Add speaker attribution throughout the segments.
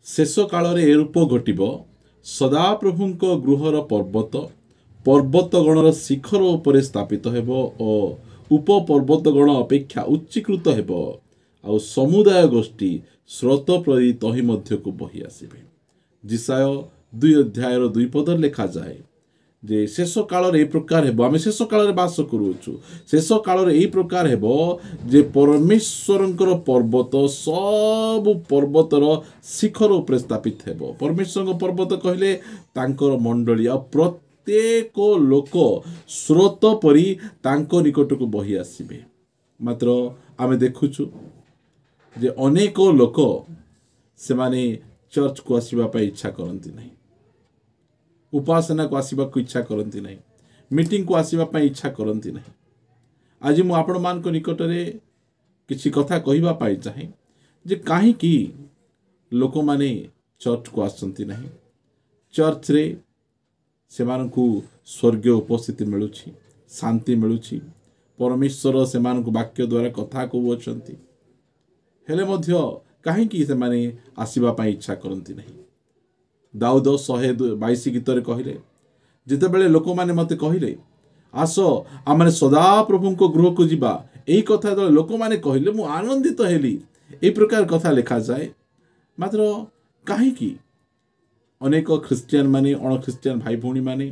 Speaker 1: शेष काल ए रूप घटिब सदाप्रभुंक गृहर पर्वत पर्वतगणर शिखर उपरे स्थापित हेब और उपपर्वतगण अपेक्षा उच्चीकृत हेब आ समुदाय गोष्ठी स्रोत प्रति तहि मध्यकु बही आसिबे। जिसाय 2 अध्याय 2 पद लिखा जाए जे शेष काल ए प्रकार हेब आमे शेष काल रे वास करूछु शेष काल ए प्रकार हेब जे परमेश्वरंकर पर्वत सब पर्वतर शिखर उपरे स्थापित हेब। परमेश्वर पर्वत कहले तांकर मंडली आ प्रत्येक लोक स्रोत परी तांको निकटକୁ बही आसीबे। मात्र आमे देखुछु जे अनेक लोक से माने चर्च को आसीबा पई इच्छा करंती नहीं, उपासना को आसीबा को इच्छा करंती नहीं, मीटिंग को आसीबा पई इच्छा करंती नहीं। आज मु आपण मान को निकट रे किछि कथा कहिबा पई चाहे जे काहे कि लोक माने चर्च को आसंती नहीं। चर्च रे सेमानकु स्वर्गीय उपस्थिति मिलुछि, शांति मिलुछि, परमेश्वर सेमानकु वाक्य द्वारा कथा कहउछंती हेले मध्य काहे कि से माने आसीबा पई इच्छा करंती नहीं। दाऊद 122 गीतरे कहले जिते बेले लोक माने मते कहले आस आमने सदा प्रभु को गृह को जीवा एई कथा तो लोक माने कहले मु आनंदित हेली ए प्रकार कथा लिखा जाए। मात्र काहे कि अनेक ख्रिस्टियन माने अण ख्रिस्टियन भाई भौणी माने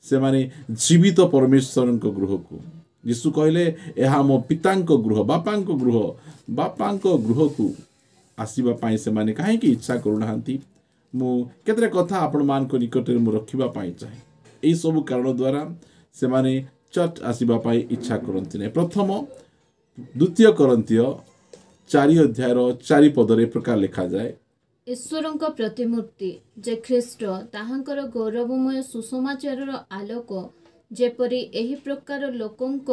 Speaker 1: से माने जीवित परमेश्वर को गृह को यीशु कहले एहा मो पितांको गृह बापांको गृह को आसीबा पाई से माने काहे कि इच्छा करूनाहांती। मु केतरे कथा आपण मान को निकट रे मु रखिबा पाई चाहे एई सब कारण द्वारा से माने चर्च आसीबा पाई इच्छा करंती नै। प्रथम 2 कोरिन्थियो 4 अध्याय 4 पद रे प्रकार लिखा जाए
Speaker 2: ईश्वरंक प्रतिमूर्ति जे ख्रीष्ट ताहांकर गौरवमय सुसमाचारर आलोक जेपरी एही प्रकार लोकंक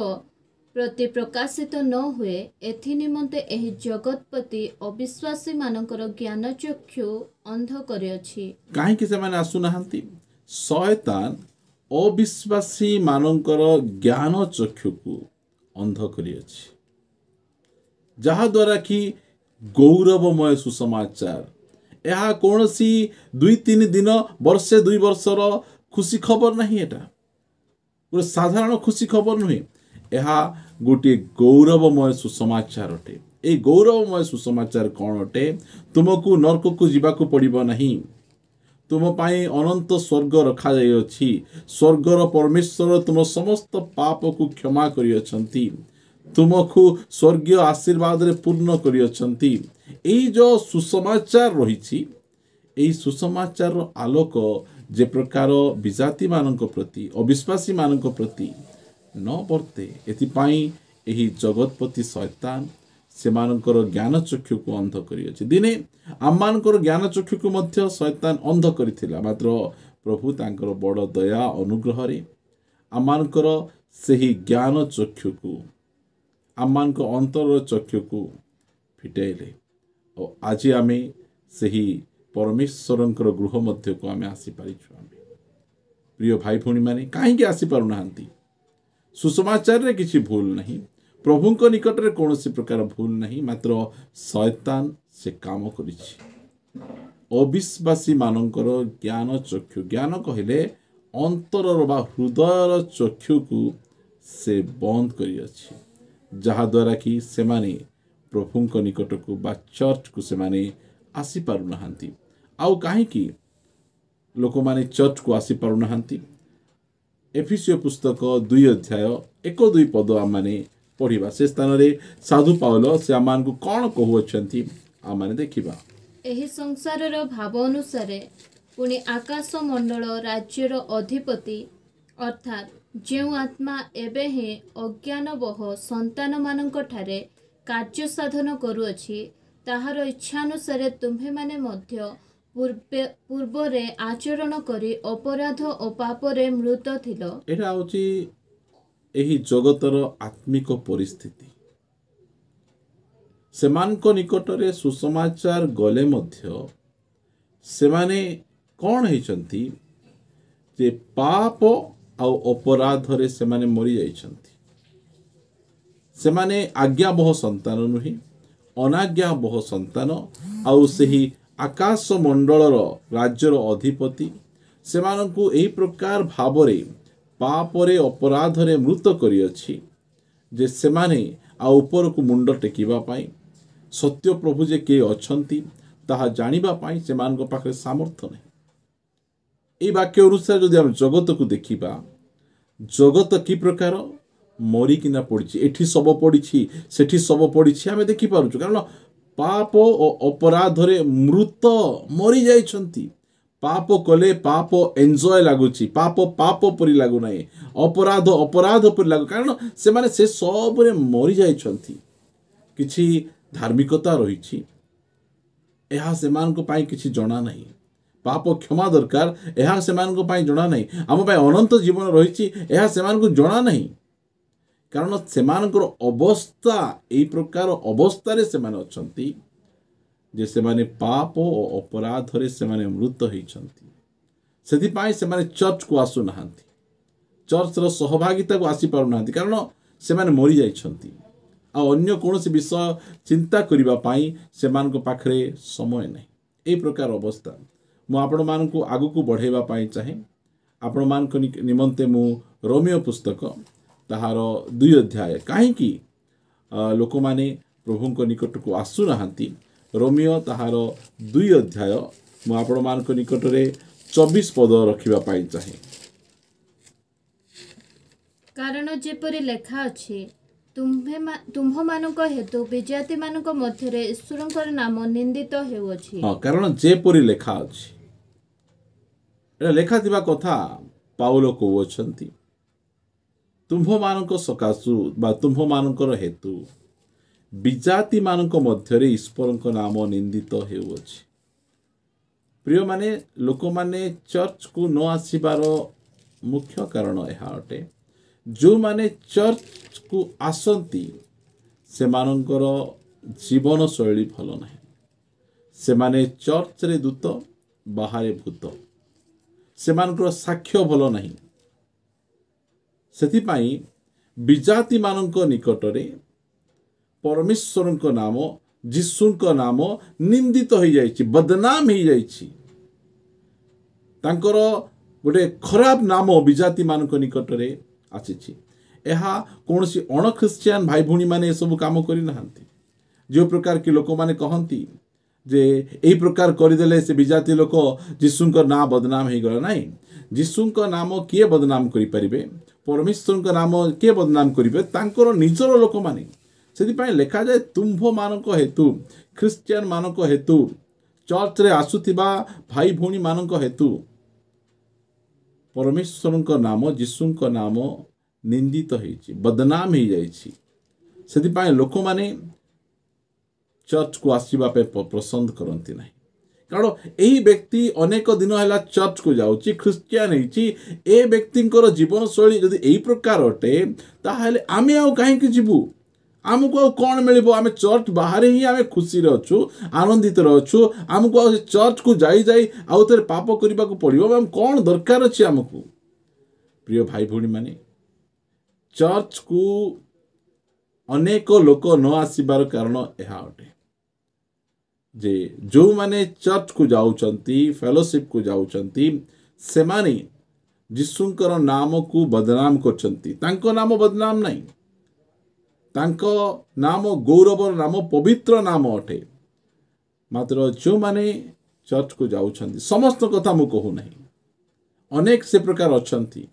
Speaker 2: प्रति प्रकाशित न हुए एथि निमंते एही जगतपति अविश्वासी मानकर ज्ञान चक्षु अंध करे अछि।
Speaker 1: काहे कि से माने आसुनाहांती शैतान अविश्वासी मानकर ज्ञान चक्षु को अंध करी अछि, जहा द्वारा कि गौरवमय सुसमाचार यह कौनसी 2-3 दिन वर्षे 2 वर्षर खुशी खबर नहीं, एटा गोटे साधारण खुशी खबर नुहे, यह गोटे गौरवमय सुसमाचार अटे। ए गौरवमय सुसमाचार कौन अटे? तुमको नरक को जीवाकू पड़िबो नहीं, तुम पाई अनंत स्वर्ग रखा जाय अछि। स्वर्गर परमेश्वर तुम समस्त पाप को क्षमा करि अछंती, तुमको स्वर्गीय आशीर्वाद रे पूर्ण करि अछंती। एई जो सुसमाचार रही एई सुसमाचार आलोक जे प्रकार विजाति मानक प्रति अविश्वासी मानक प्रति न वर्ते एथिपाई एही जगतपति शैतान से मानकर ज्ञान चक्षु को अंध करी अछि। दिने आम मानकर ज्ञान चक्षु को मध्य शैतान अंध करिथिला, मात्र प्रभु तांकर बड़ दया अनुग्रह रे आम मानकर सेही ज्ञान चक्षु को आम मानक अंतर चक्षु को फिटेले और आज आमे सेही परमेश्वरंकर गृह मध्य को आमे आसी पारिछु। आमे प्रिय भाई भौणी माने काहे आसी पारु नाहंती? सुसमाचार रे किछि भूल नहीं, प्रभु को निकट रे कोनोसी प्रकार भूल नहीं, मात्र शैतान से काम करिछि। अविश्वासी मानकर ज्ञान चक्षु, ज्ञान कहले अंतरर बा हृदयर चक्षु को से बंद करि अछि, जहा द्वारा कि से माने प्रभु को निकट को बा चर्च को से माने आसी पारु नाहंती। आउ काहे कि लोक माने चर्च को आसी पारु नाहंती? एफिसियो पुस्तक 2 अध्याय 1-2 पद आम माने पढ़िबा। से स्थान रे साधु पाउल से आमान को कोन कहू अछंती आम माने देखिबा।
Speaker 2: एही संसारर भाव अनुसारे पुनि आकाश मंडल राज्यर अधिपति अर्थात जेउ आत्मा एबे ही अज्ञानवह संतान मानक ठारे कार्य साधन करूअछि, ताहार इच्छानुसारे तुम्हे माने मध्य पूर्वरे आचरण करी अपराध और पापरे मृत थिलो।
Speaker 1: एटा होची एही जगतर आत्मिक परिस्थिति। सेमानक निकटरे सुसमाचार गले मध्य सेमाने कौन हेचंती जे पाप आउ अपराध रे सेमाने मरी जाइछंती। सेमाने आज्ञाबह संतान नुहे, अनाज्ञाबह संतान आउ सेही आकाश मंडलर राज्यर अधिपति सेमानंकु एही प्रकार भावरे पापरे अपराधरे मृत करिअछि जे सेमाने आ ऊपर को मुंड टेकिबा पाई सत्य प्रभु जे के अछंती ताहा जानिबा पाई सेमानक पाखरे सामर्थ्य नहीं। ए वाक्य अनुसार जदि हम जगत को देखिबा जगत की प्रकार मरिकिना पड़ी एठी सब पड़ी सेठी सब पड़ी आम देखिपार कारण पाप और अपराधरे मृत मरी जाइछंती। पाप कले पाप एंजॉय लगुच पाप पाप परी लगु ना अपराध अपराध परी लगु कारण से माने से सब मरी जाइछंती। किछि धार्मिकता रही किछि जना नहीं पाप क्षमा दरकार यह से जना नहीं आम अनंत जीवन रही जना नहीं कारण से अवस्था यही प्रकार अवस्था से अच्छी जे से माने पाप और अपराध रे से माने मृत होइछंती से माने चर्च को आसु नाहंती चर्च रो सहभागिता को आसी पारु नाहंती कारण से माने मरी जाइछंती आ अन्य कोनोसी विषय चिंता करिबा पाई से मानको पाखरे समय नहीं। ए प्रकार अवस्था मु आपण मानकु आगु को बढ़ेबा पाई चाहे आपण मानक निमंते मु रोमियो पुस्तक ताहार 2 अध्याय कहीं लोक माने प्रभुंक निकट को आसु नाहंती रोमियो ताहार 2 अध्याय मु आपण मानक निकट रे 24 पद रखिबा पाई चाहे
Speaker 2: कारण जेपरि लेखा अछि तुम्ह मानक हेतु विजाति मानक मध्यरे ईश्वरंकर नाम निंदित हेउछि।
Speaker 1: हां कारण जेपरि लेखा अछि एटा लेखा दिबा कथा पाउलो कहउछंती तुम्ह मानक सकासु बा तुम्ह मानकर हेतु विजाति मानक मध्यरे ईश्वरंक नाम निंदित हेउछि। प्रिय माने लोक माने चर्च को न आसीबार मुख्य कारण यह अटे जो माने चर्च को आसंती से मानकर जीवन शैली भल नहीं से माने चर्च रे दूत बाहरे भूत से मानकर साक्ष्य भल नहीं सेथिपाई विजाति मानक निकटरे परमेश्वरंक नाम जीशुंक नाम निंदित हो जाइछि बदनाम हो जाइछि तांकर गोटे खराब नाम विजाति मानक निकटरे आछि। एहा कोनसी अण ख्रिस्टियन भाई भूणी माने सब काम करि नाहंती जो प्रकार के लोक माने कहंती जे एही प्रकार करदेले से विजाति लोक जीशुंक नाम बदनाम हो गला नहीं जीशुंक नाम किए बदनाम करि परिबे परमेश्वरंक नाम किए बदनाम करिबे तांकर निजर लोक माने सेदिपाई लेखा जाए तुम्भ मानक हेतु ख्रिस्टियन मानक हेतु चर्च रे आसुथिबा भाई भूणी मानक हेतु परमेश्वरंक नाम जीशुंक नाम निंदित होइछि बदनाम हो जाइछि सेदिपाई लोक माने चर्च को आसीबा पे पसंद करंती नहीं कारण एही व्यक्ति अनेक दिन हैला चर्च को जाउछि ख्रिस्टियन हेछि ए व्यक्तिंकर जीवन शैली यदि एही प्रकार अटे ताहाले आमे आ काहे कि जीवु आमको कौन मिल आम चर्च बाहर ही आम खुशी अच्छु आनंदित अच्छु आमको चर्च को जाई आउ थे पाप करने को पड़ो आम कौन दरकार अच्छे आमको। प्रिय भाई भौणी माने चर्च को अनेक लोक न आसबार कारण यह अटे जे जो माने चर्च को जाउचंती फेलोशिप को जाउचंती से माने जीशुंकर नाम को बदनाम करचंती तांको नाम बदनाम नहीं तांको नाम गौरवर नाम पवित्र नाम अटे मात्र जो माने चर्च को जाउछंती समस्त कथा मु कहू नहीं अनेक से प्रकार अछंती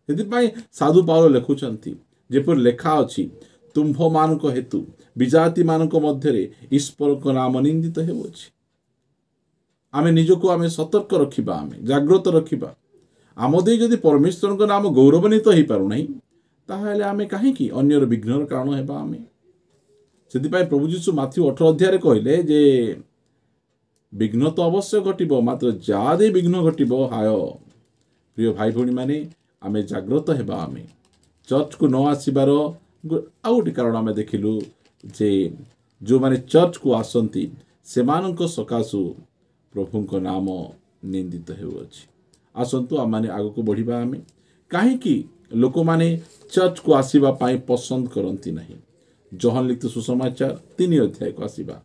Speaker 1: सेदिपाई साधु पाउल लेखुचंती जेपर लेखा अछि तुम्भ मानक हेतु विजाति मानक मध्यरे ईश्वरक नाम निंदित हेउछि। आमे निजको आमे सतर्क रखिबा आमे जागृत रखिबा आम दे जदि परमेश्वरक नाम गौरवान्वित हो पारु नहीं ताहले आमे काहे कि अन्यर विघ्नर कारण हेबा आमे सेदिपाई प्रभु यीशु माथ्यू 18 अध्याय कहले जे विघ्न तो अवश्य घटिबो मात्र जादे विघ्न घटिबो हाय। प्रिय भाई भौणी माने आमे जागृत हेबा आमे चर्च को न आसीबार आ गोटे कारण आमे देखिलु जे जो माने चर्च को आसंती सेमानक सकाशु प्रभुंक नाम निंदित हेउछि। आसंतु आम माने आगो को बढ़िबा आमे काहे कि लोक माने चर्च को आसीबा पाई पसंद करती नहीं। जहन लिखित सुसमाचार 3 अध्याय को आसीबा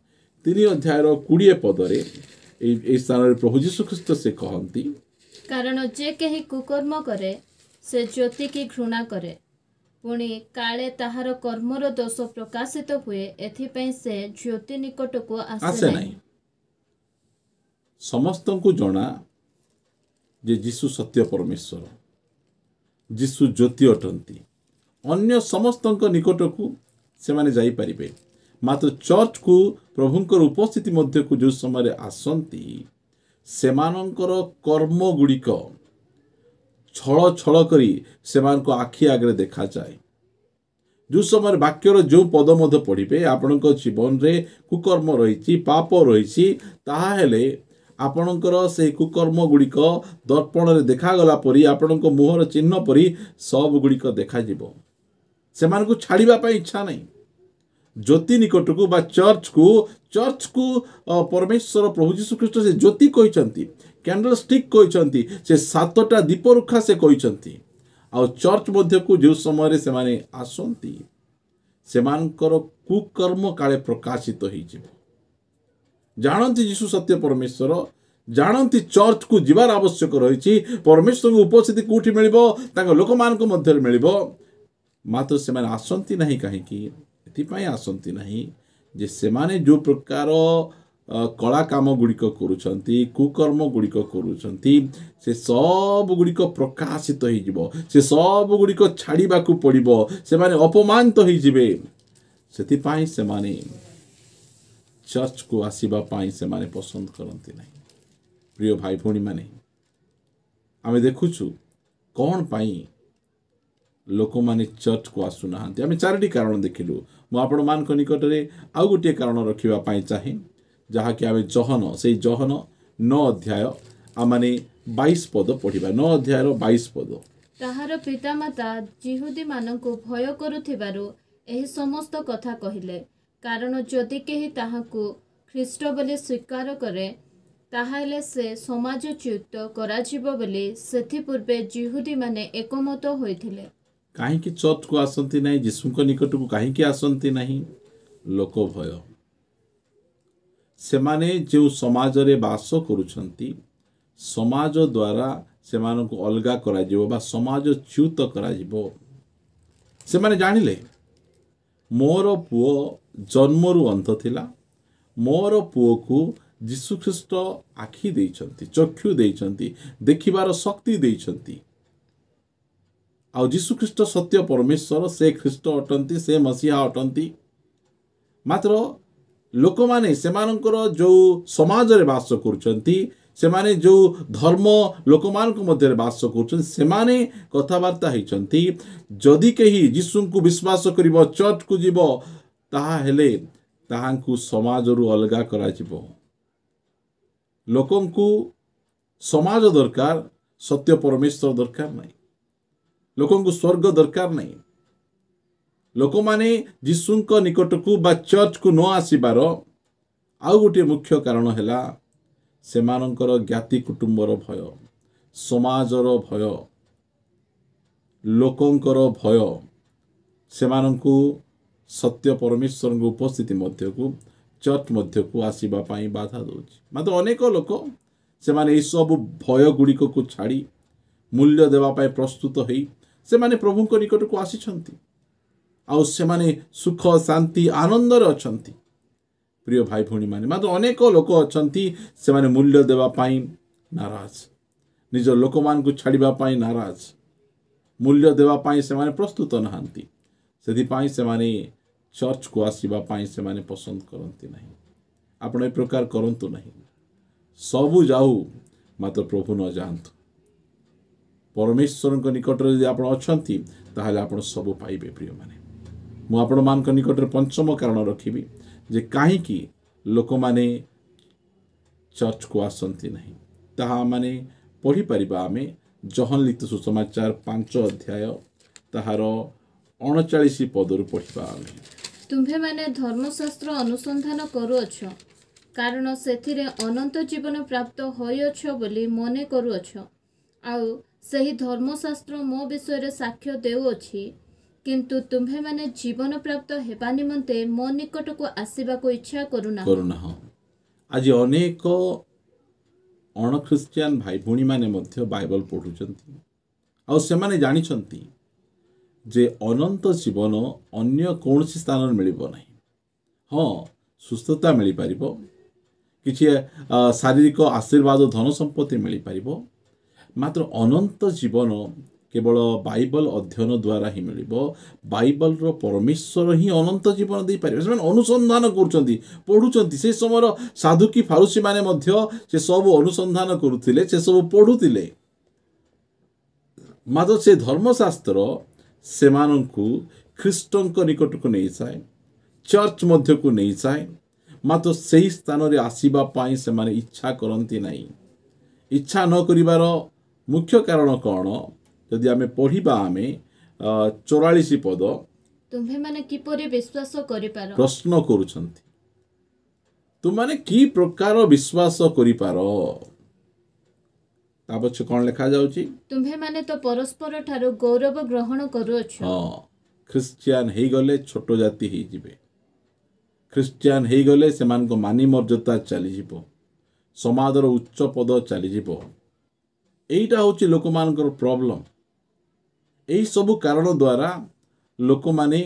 Speaker 1: 3 अध्यायर 20 पदरे এই ସ୍ଥାନରେ ପ୍ରଭୁ ଯୀଶୁ ଖ୍ରୀଷ୍ଟ ସେ କହନ୍ତି
Speaker 2: କାରଣ ଯେ କେହି କୁକର୍ମ କରେ ସେ ଜ୍ୟୋତିକି ଘୃଣା କରେ, ପୁଣି କାଳେ ତାହାର କର୍ମର ଦୋଷ ପ୍ରକାଶିତ ହୁଏ, ଏଥିପାଇଁ ସେ ଜ୍ୟୋତି ନିକଟକୁ ଆସେ
Speaker 1: ଆସେ
Speaker 2: ନାହିଁ।
Speaker 1: ନାହିଁ। ସମସ୍ତଙ୍କୁ ଜଣା ଯେ ଯୀଶୁ ସତ୍ୟ ପରମେଶ୍ୱର, ଯୀଶୁ ଜ୍ୟୋତି ଅଟନ୍ତି। ଅନ୍ୟ ସମସ୍ତଙ୍କ ନିକଟକୁ ସେମାନେ ଯାଇପାରିବେ, ମାତ୍ର ଚର୍ଚ୍ଚକୁ ପ୍ରଭୁଙ୍କର ଉପସ୍ଥିତି ମଧ୍ୟକୁ ଯେଉଁ ସମୟରେ ଆସନ୍ତି ସେମାନଙ୍କର କର୍ମ ଗୁଡ଼ିକ ଛଳ ଛଳ କରି ସେମାନଙ୍କ ଆଖି ଆଗରେ ଦେଖାଯାଏ। ଯେଉଁ ସମୟରେ ବାକ୍ୟର ଯେଉଁ ପଦ ମଧ୍ୟ ପଢ଼ିବେ ଆପଣଙ୍କ ଜୀବନରେ କୁକର୍ମ ରହିଛି, ପାପ ରହିଛି, ତାହା ହେଲେ ଆପଣଙ୍କର ସେହି କୁକର୍ମ ଗୁଡ଼ିକ ଦର୍ପଣରେ ଦେଖାଗଲା ପରି, ଆପଣଙ୍କ ମୁହଁର ଚିହ୍ନ ପରି ସବୁ ଗୁଡ଼ିକ ଦେଖାଯିବ। ସେମାନଙ୍କୁ ଛାଡ଼ିବା ପାଇଁ ଇଚ୍ଛା ନାହିଁ। ଜ୍ୟୋତି ନିକଟକୁ ବା ଚର୍ଚ୍ଚକୁ ପରମେଶ୍ୱର ପ୍ରଭୁ ଯୀଶୁ ଖ୍ରୀଷ୍ଟ ସେ ଜ୍ୟୋତି କହିଛନ୍ତି, କ୍ୟାଣ୍ଡେଲ ଷ୍ଟିକ୍ କହିଛନ୍ତି, ସେ 7ଟା ଦୀପରୁଖା ସେ କହିଛନ୍ତି। ଆଉ ଚର୍ଚ୍ଚ ମଧ୍ୟକୁ ଯେଉଁ ସମୟରେ ସେମାନେ ଆସନ୍ତି ସେମାନଙ୍କର କୁକର୍ମ କାଳେ ପ୍ରକାଶିତ ହେଇଯିବ। ଜାଣନ୍ତି ଯୀଶୁ ସତ୍ୟ ପରମେଶ୍ୱର, ଜାଣନ୍ତି ଚର୍ଚ୍ଚକୁ ଯିବାର ଆବଶ୍ୟକ ରହିଛି, ପରମେଶ୍ୱରଙ୍କ ଉପସ୍ଥିତି କେଉଁଠି ମିଳିବ, ତାଙ୍କ ଲୋକମାନଙ୍କ ମଧ୍ୟରେ ମିଳିବ, ମାତ୍ର ସେମାନେ ଆସନ୍ତି ନାହିଁ। କାହିଁକି? ଏଥିପାଇଁ ଆସନ୍ତି ନାହିଁ ଯେ ସେମାନେ ଯେଉଁ ପ୍ରକାର କଳା କାମ ଗୁଡ଼ିକ କରୁଛନ୍ତି, କୁକର୍ମ ଗୁଡ଼ିକ କରୁଛନ୍ତି, ସେ ସବୁ ଗୁଡ଼ିକ ପ୍ରକାଶିତ ହେଇଯିବ, ସେ ସବୁ ଗୁଡ଼ିକ ଛାଡ଼ିବାକୁ ପଡ଼ିବ, ସେମାନେ ଅପମାନିତ ହେଇଯିବେ। ସେଥିପାଇଁ ସେମାନେ ଚର୍ଚ୍ଚକୁ ଆସିବା ପାଇଁ ସେମାନେ ପସନ୍ଦ କରନ୍ତି ନାହିଁ। ପ୍ରିୟ ଭାଇ ଭଉଣୀମାନେ, ଆମେ ଦେଖୁଛୁ କ'ଣ ପାଇଁ ଲୋକମାନେ ଚର୍ଚ୍ଚକୁ ଆସୁନାହାନ୍ତି। ଆମେ 4ଟି କାରଣ ଦେଖିଲୁ। ମୁଁ ଆପଣମାନଙ୍କ ନିକଟରେ ଆଉ ଗୋଟିଏ କାରଣ ରଖିବା ପାଇଁ ଚାହେଁ, ଯାହାକି ଆମେ ସେଇ ଜହନ 9 ଅଧ୍ୟାୟ ଆମମାନେ 22 ପଦ ପଢ଼ିବା। 9 ଅଧ୍ୟାୟର 22 ପଦ।
Speaker 2: ତାହାର ପିତାମାତା ଯିହୁଦୀମାନଙ୍କୁ ଭୟ କରୁଥିବାରୁ ଏହି ସମସ୍ତ କଥା କହିଲେ, କାରଣ ଯଦି କେହି ତାହାକୁ ଖ୍ରୀଷ୍ଟ ବୋଲି ସ୍ୱୀକାର କରେ ତାହେଲେ ସେ ସମାଜଚ୍ୟୁତ କରାଯିବ ବୋଲି ସେଥିପୂର୍ବେ ଯିହୁଦୀମାନେ ଏକମତ ହୋଇଥିଲେ।
Speaker 1: କାହିଁକି ଚର୍ଚ୍ଚକୁ ଆସନ୍ତି ନାହିଁ? ଯୀଶୁଙ୍କ ନିକଟକୁ କାହିଁକି ଆସନ୍ତି ନାହିଁ? ଲୋକ ଭୟ। ସେମାନେ ଯେଉଁ ସମାଜରେ ବାସ କରୁଛନ୍ତି, ସମାଜ ଦ୍ୱାରା ସେମାନଙ୍କୁ ଅଲଗା କରାଯିବ ବା ସମାଜଚ୍ୟୁତ କରାଯିବ। ସେମାନେ ଜାଣିଲେ ମୋର ପୁଅ ଜନ୍ମରୁ ଅନ୍ଧ ଥିଲା, ମୋର ପୁଅକୁ ଯୀଶୁ ଖ୍ରୀଷ୍ଟ ଆଖି ଦେଇଛନ୍ତି, ଚକ୍ଷୁ ଦେଇଛନ୍ତି, ଦେଖିବାର ଶକ୍ତି ଦେଇଛନ୍ତି। ଆଉ ଯୀଶୁ ଖ୍ରୀଷ୍ଟ ସତ୍ୟ ପରମେଶ୍ୱର, ସେ ଖ୍ରୀଷ୍ଟ ଅଟନ୍ତି, ସେ ମସିହା ଅଟନ୍ତି। ମାତ୍ର ଲୋକମାନେ ସେମାନଙ୍କର ଯେଉଁ ସମାଜରେ ବାସ କରୁଛନ୍ତି, ସେମାନେ ଯେଉଁ ଧର୍ମ ଲୋକମାନଙ୍କ ମଧ୍ୟରେ ବାସ କରୁଛନ୍ତି, ସେମାନେ କଥାବାର୍ତ୍ତା ହେଇଛନ୍ତି ଯଦି କେହି ଯୀଶୁଙ୍କୁ ବିଶ୍ୱାସ କରିବ, ଚର୍ଚ୍ଚକୁ ଯିବ, ତାହେଲେ ତାହାଙ୍କୁ ସମାଜରୁ ଅଲଗା କରାଯିବ। ଲୋକଙ୍କୁ ସମାଜ ଦରକାର, ସତ୍ୟ ପରମେଶ୍ୱର ଦରକାର ନାହିଁ। ଲୋକଙ୍କୁ ସ୍ୱର୍ଗ ଦରକାର ନାହିଁ। ଲୋକମାନେ ଯୀଶୁଙ୍କ ନିକଟକୁ ବା ଚର୍ଚ୍ଚକୁ ନ ଆସିବାର ଆଉ ଗୋଟିଏ ମୁଖ୍ୟ କାରଣ ହେଲା ସେମାନଙ୍କର ଜ୍ଞାତି କୁଟୁମ୍ବର ଭୟ, ସମାଜର ଭୟ, ଲୋକଙ୍କର ଭୟ ସେମାନଙ୍କୁ ସତ୍ୟ ପରମେଶ୍ୱରଙ୍କ ଉପସ୍ଥିତି ମଧ୍ୟକୁ, ଚର୍ଚ୍ଚ ମଧ୍ୟକୁ ଆସିବା ପାଇଁ ବାଧା ଦେଉଛି। ମାତ୍ର ଅନେକ ଲୋକ ସେମାନେ ଏହିସବୁ ଭୟ ଗୁଡ଼ିକକୁ ଛାଡ଼ି ମୂଲ୍ୟ ଦେବା ପାଇଁ ପ୍ରସ୍ତୁତ ହୋଇ ସେମାନେ ପ୍ରଭୁଙ୍କ ନିକଟକୁ ଆସିଛନ୍ତି। ଆଉ ସେମାନେ ସୁଖ, ଶାନ୍ତି, ଆନନ୍ଦରେ ଅଛନ୍ତି। ପ୍ରିୟ ଭାଇ ଭଉଣୀମାନେ, ମାତ୍ର ଅନେକ ଲୋକ ଅଛନ୍ତି ସେମାନେ ମୂଲ୍ୟ ଦେବା ପାଇଁ ନାରାଜ, ନିଜ ଲୋକମାନଙ୍କୁ ଛାଡ଼ିବା ପାଇଁ ନାରାଜ, ମୂଲ୍ୟ ଦେବା ପାଇଁ ସେମାନେ ପ୍ରସ୍ତୁତ ନାହାନ୍ତି। ସେଥିପାଇଁ ସେମାନେ ଚର୍ଚ୍ଚକୁ ଆସିବା ପାଇଁ ସେମାନେ ପସନ୍ଦ କରନ୍ତି ନାହିଁ। ଆପଣ ଏ ପ୍ରକାର କରନ୍ତୁ ନାହିଁ। ସବୁ ଯାଉ, ମାତ୍ର ପ୍ରଭୁ ନ ଯାଆନ୍ତୁ। ପରମେଶ୍ୱରଙ୍କ ନିକଟରେ ଯଦି ଆପଣ ଅଛନ୍ତି ତାହେଲେ ଆପଣ ସବୁ ପାଇବେ। ପ୍ରିୟମାନେ, ମୁଁ ଆପଣମାନଙ୍କ ନିକଟରେ ପଞ୍ଚମ କାରଣ ରଖିବି ଯେ କାହିଁକି ଲୋକମାନେ ଚର୍ଚ୍ଚକୁ ଆସନ୍ତି ନାହିଁ। ତାହା ମାନେ ପଢ଼ିପାରିବା ଆମେ ଜହନ ଲିଖିତ ସୁସମାଚାର 5 ଅଧ୍ୟାୟ ତାହାର 39 ପଦରୁ ପଢ଼ିବା ଆମେ।
Speaker 2: ତୁମ୍ଭେମାନେ ଧର୍ମଶାସ୍ତ୍ର ଅନୁସନ୍ଧାନ କରୁଅଛ, କାରଣ ସେଥିରେ ଅନନ୍ତ ଜୀବନ ପ୍ରାପ୍ତ ହୋଇଅଛ ବୋଲି ମନେ କରୁଅଛ। ଆଉ ସେହି ଧର୍ମଶାସ୍ତ୍ର ମୋ ବିଷୟରେ ସାକ୍ଷ୍ୟ ଦେଉଅଛି, କିନ୍ତୁ ତୁମ୍ଭେମାନେ ଜୀବନ ପ୍ରାପ୍ତ ହେବା ନିମନ୍ତେ ମୋ ନିକଟକୁ ଆସିବାକୁ ଇଚ୍ଛା କରୁନାହ।
Speaker 1: ଆଜି ଅନେକ अणख्रिस्टियान भाई भूणी माने मध्य बाइबल पढ़ुचंती आ सेमाने जानिछंती जे अनंत जीवन अन्य कौन स्थान मिलिबो नहीं। हाँ, सुस्थता मिल पार, किसी शारीरिक आशीर्वाद धन संपत्ति मिल पार, मात्र अनंत जीवन केवल बाइबल अध्ययन द्वारा ही मिल। बाइबल रो परमेश्वर ही अनंत जीवन दे पारे। से अनुसंधान करुँच पढ़ुंट से समय साधुकी फारूसी माने मध्य से सब अनुसंधान करुले, से सब पढ़ुले, मात्र से धर्मशास्त्र से ख्रीष्टों निकट को नहीं जाए, चर्च मध्य को नहीं जाए, मात्र से स्थान रे आसीबा पाई से माने इच्छा करती नहीं। इच्छा न करिवार मुख्य कारण कौन? यदि आमे पढ़िबा आमे 44 पद,
Speaker 2: तुम्हे माने किपरि विश्वास करि पारो,
Speaker 1: प्रश्न करूछंती तुम माने की प्रकार विश्वास करि पारो। तापछ कौन लिखा जाउची?
Speaker 2: तुम्हे माने तो परस्पर ठारो गौरव ग्रहण करूछ।
Speaker 1: हाँ, ख्रिस्टियान हे गले छोट जाति हे जिवे, ख्रिस्टियान हे गले सेमान को मानी मर्यादा चली जिवो, समाजर उच्च पद चली जिवो। एईटा होची लोक मानकर प्रॉब्लम। एई सबु कारण द्वारा लोक माने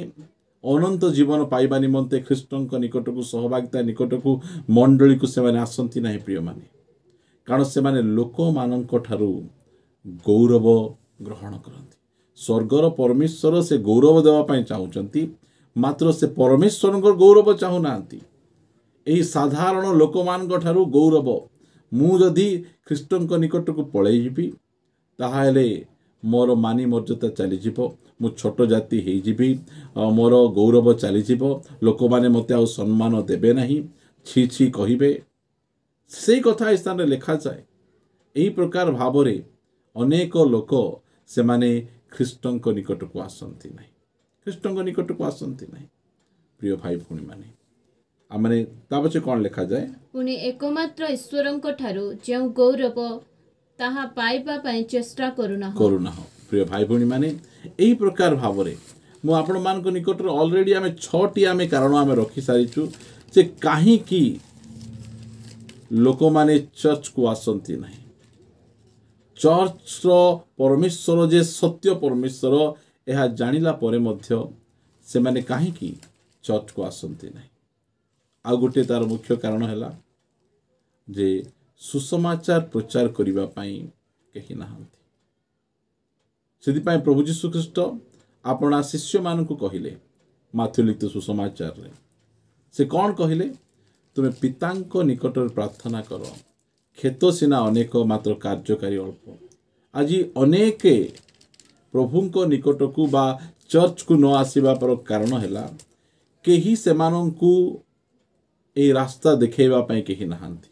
Speaker 1: अनंत जीवन पाइबा निमंते ख्रीष्टों निकट को सहभागिता निकट को मंडली को से आसती ना प्रिय माने, कारण से माने लोक मानक ठारू गौरव ग्रहण करती। स्वर्गर परमेश्वर से गौरव देवाई चाहूँगी, मात्र से परमेश्वर गौरव चाहूना। यही साधारण लोक मान ठारू गौरव मु जदि ख्रीष्टों निकट को पलैजी ताहले मोर मानी मर्यादा चलीज, मु छोट जाति होइजिबी, मोर गौरव चलीज, लोक माने मते आ सम्मान देबे नहीं, छी छी कहिबे। से कथा स्थान रे लिखा जाए। यही प्रकार भाव रे अनेक लोक से माने ख्रीष्टों निकट को आसती नहीं, ख्रीष्टों निकट को आसती नहीं। प्रिय भाई भूणी माने आमने तापछे कौन लिखा जाए? पुणी
Speaker 2: एकमात्र ईश्वरंक ठारू जेउ गौरव ताहा पाइबा पई चेष्टा करुना
Speaker 1: हो। प्रिय भाई भूणी माने एही प्रकार भाव रे मु आपण मान को निकट रे ऑलरेडी आमे 6टी आमे कारण आमे रखी सारिछु जे काहे की लोक माने चर्च को आसंती नहीं। चर्च रो परमेश्वर जे सत्य परमेश्वर यह जानिला परे मध्य से माने काहे की चर्च को आसंती नहीं। आ गोटे तार मुख्य कारण है जे सुसमाचार प्रचार करिबा पाई कहीं नहांती। से प्रभु जीशु ख्रीष्ट अपना शिष्य मान को कहले माथ्यू लिखित सुसमाचार रे, से कौन कहले? तुम्हें पितांक निकट प्रार्थना कर, खेत सीना अनेक मात्र कार्यकारी अल्प। आज अनेक प्रभुंक निकट को बा चर्च को न आसीबा पर कारण है केही सेमानंकु ए रास्ता देखैबा पाई केही नहांती,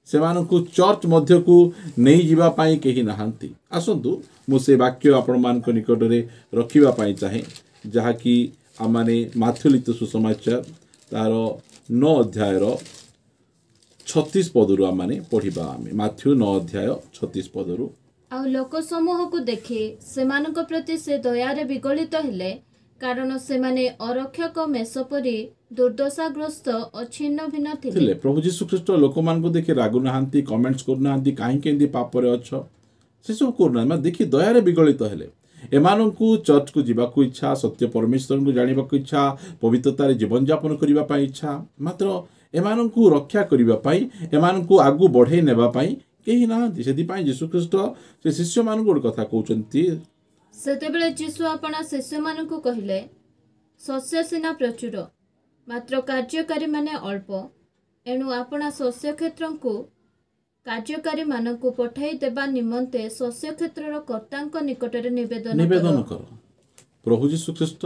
Speaker 1: सेमानंकु चर्च मध्य को नहीं जीवा पाई केही नहांती। आसंतु मु से वाक्य आपण मान को निकट रे रखिबा पाई चाहे, जहा कि आमाने माथ्यू लिखित सुसमाचार तार 9 अध्यायर 36 पदरु आमाने पढ़िबा। आमे माथ्यू 9 अध्याय 36 पदरु
Speaker 2: आ लोक समूह को देखि सेमानक प्रति से दयारे विगलित हेले, कारण सेमाने अरक्षक मेषपरी दुर्दशाग्रस्त अछिन्न भिन्न थिले।
Speaker 1: प्रभु जीशु ख्रीष्ट लोक मान को देखि रागु नहांती, कमेंट्स करू नहांती, काहे केंदी पाप रे अछ से सब करू ना, देखि दयारे विगलित हेले। एमानंकु चर्च को जीवाकू इच्छा, सत्य परमेश्वर को जानिबाकू इच्छा, पवित्रतार जीवन यापन करिबा पाई इच्छा, मात्र एमानंकु रक्षा करिबा पाई, एमानंकु आगु बढ़े नेबा पाई केही नांती। सेति पाई यीशु ख्रीष्ट से शिष्य मान को कथा कहउचंती।
Speaker 2: सेतेबेले यीशु अपना शिष्य मान को कहिले, शस्य सीना प्रचुर मात्र कार्यकारी माने अल्प, एणु अपना शस्य क्षेत्र को कार्यकारी मानकु पठाई देबा निमंते शस्य क्षेत्रर कर्तांक निकटरे निवेदन
Speaker 1: कर। प्रभु यीशु ख्रीष्ट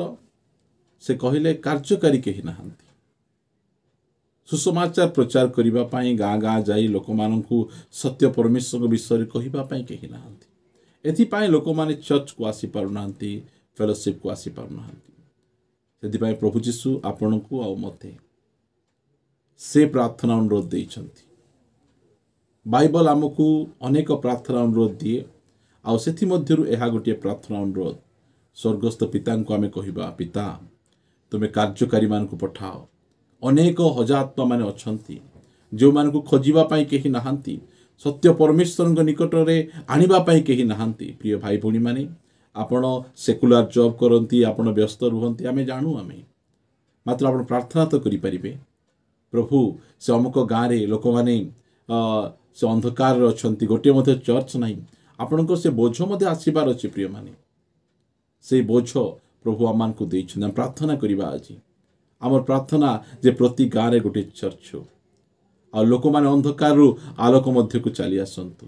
Speaker 1: से कहिले कार्यकारी केही नांती। सुसमाचार प्रचार करिबा पाई गाँ गाँ जाई लोक मानकु सत्य परमेश्वर विषय कहिबा पाई केही नांती। एथि पाई लोक माने चर्च को आसी पारु नांती, फेलोशिप को आसी पारु नांती। सेति पाई प्रभु यीशु आपनकु आ मते से प्रार्थना अनुरोध देइछंती। बाइबल आमको अनेक प्रार्थना अनुरोध दिए, आ सेथि मध्यरु एहा गोटे प्रार्थना अनुरोध। स्वर्गस्थ पिता को आमे कहिबा, पिता तुमे कार्यकारी मान को पठाओ। अनेक हजात्मा माने अछंती जो मान को खोजिबा पाई केही नाहांती, सत्य परमेश्वर निकट में आने कहीं नहांती। प्रिय भाई भौणी माने आपण सेकुलर जॉब करती, आपण व्यस्त रुहंती, आमे जानू, आमे मात्र आपण प्रार्थना तो करि परिबे। प्रभु से अमुक गाँव में लोक मैंने से अंधकार अच्छी, गोटे मध्य चर्च नहीं, आपण को से बोझ मध्य आसबार अच्छे। प्रिय माने से बोझ प्रभु आम को देइछन। प्रार्थना करवा आज आम प्रार्थना जे प्रति गाँव में गोटे चर्च हो आ लोक मैंने अंधकार आलोक मध्य को चली आसतु।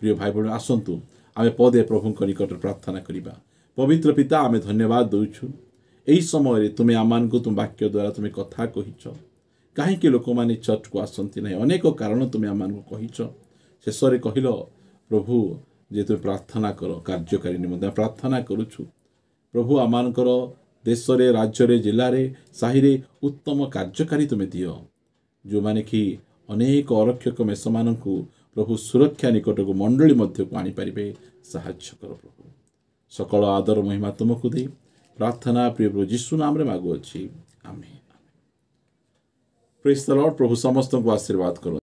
Speaker 1: प्रिय भाई बहन आसतु आम पदे प्रभु निकट प्रार्थना करवा। पवित्र पिता आम धन्यवाद दौचु यही समय तुम्हें आम को तुम वाक्य द्वारा तुम्हें कथा कहीच। कहीं लोक मैंने चर्च को आसती ना, अनेक कारण तुम्हें आम को कहीच। शेष में कहल प्रभु जे तुम प्रार्थना कर कार्यकारी निमंत्रण प्रार्थना करुछु। प्रभु आमानकर देश रे, राज्य रे, जिले रे, साहि रे उत्तम कार्यकारी तुम्हें दियो, जो माने कि अनेक अरक्षक मेष मान प्रभु सुरक्षा निकट को मंडली मध्य को आनी पारिबे साहाय्य कर। प्रभु सकल आदर महिमा तुमको दे प्रार्थना प्रिय प्रभु यीशु नाम रे मागुअछि, आमेन। Praise the lord. प्रभु समस्त को आशीर्वाद करो।